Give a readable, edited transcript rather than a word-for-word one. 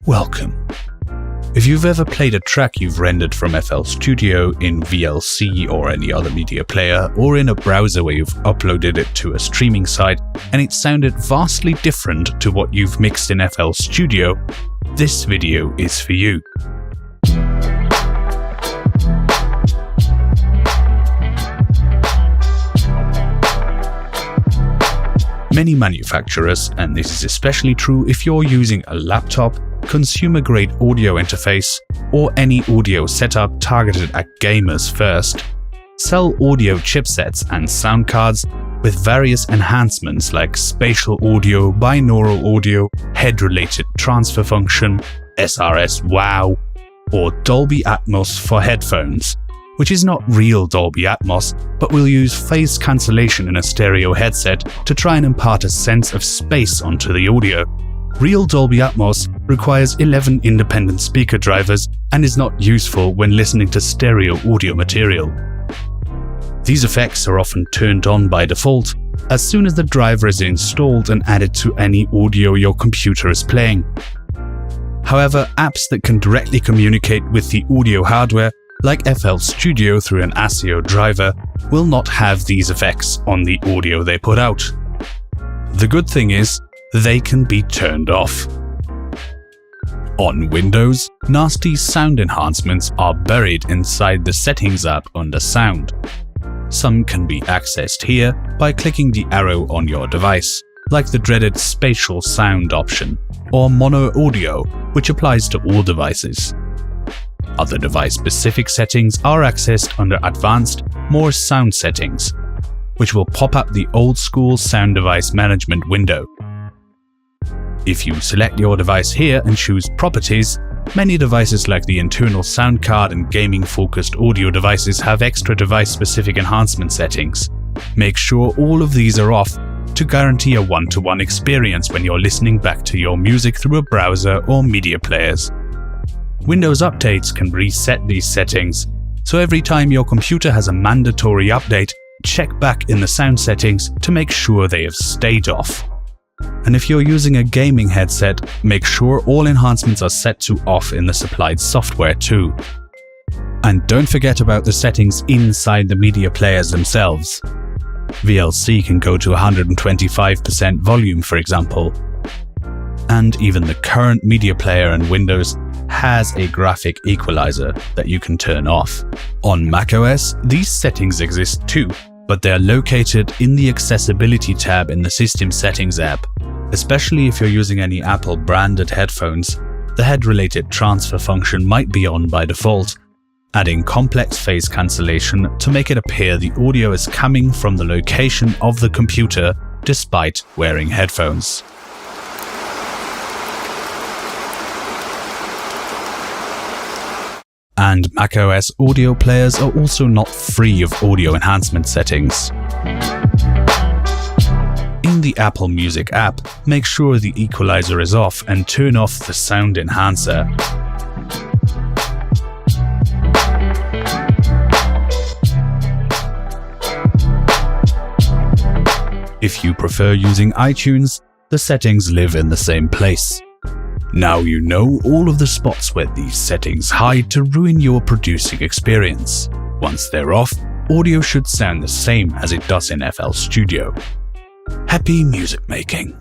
Welcome. If you've ever played a track you've rendered from FL Studio in VLC or any other media player, or in a browser where you've uploaded it to a streaming site and it sounded vastly different to what you've mixed in FL Studio, this video is for you. Many manufacturers, and this is especially true if you're using a laptop, consumer-grade audio interface, or any audio setup targeted at gamers first, sell audio chipsets and sound cards with various enhancements like spatial audio, binaural audio, head-related transfer function, SRS wow, or Dolby Atmos for headphones, which is not real Dolby Atmos, but will use phase cancellation in a stereo headset to try and impart a sense of space onto the audio. Real Dolby Atmos requires 11 independent speaker drivers and is not useful when listening to stereo audio material. These effects are often turned on by default as soon as the driver is installed and added to any audio your computer is playing. However, apps that can directly communicate with the audio hardware, like FL Studio through an ASIO driver, will not have these effects on the audio they put out. The good thing is, they can be turned off. On Windows, nasty sound enhancements are buried inside the Settings app under Sound. Some can be accessed here by clicking the arrow on your device, like the dreaded Spatial Sound option, or Mono Audio, which applies to all devices. Other device-specific settings are accessed under Advanced, more Sound settings, which will pop up the old-school sound device management window. If you select your device here and choose Properties, many devices like the internal sound card and gaming-focused audio devices have extra device-specific enhancement settings. Make sure all of these are off to guarantee a one-to-one experience when you're listening back to your music through a browser or media players. Windows updates can reset these settings, so every time your computer has a mandatory update, check back in the sound settings to make sure they have stayed off. And if you're using a gaming headset, make sure all enhancements are set to off in the supplied software too. And don't forget about the settings inside the media players themselves. VLC can go to 125% volume, for example. And even the current media player in Windows has a graphic equalizer that you can turn off. On macOS, these settings exist too, but they're located in the Accessibility tab in the System Settings app. Especially if you're using any Apple branded headphones, the head-related transfer function might be on by default, adding complex phase cancellation to make it appear the audio is coming from the location of the computer despite wearing headphones. And macOS audio players are also not free of audio enhancement settings. In the Apple Music app, make sure the equalizer is off and turn off the sound enhancer. If you prefer using iTunes, the settings live in the same place. Now you know all of the spots where these settings hide to ruin your producing experience. Once they're off, audio should sound the same as it does in FL Studio. Happy music making!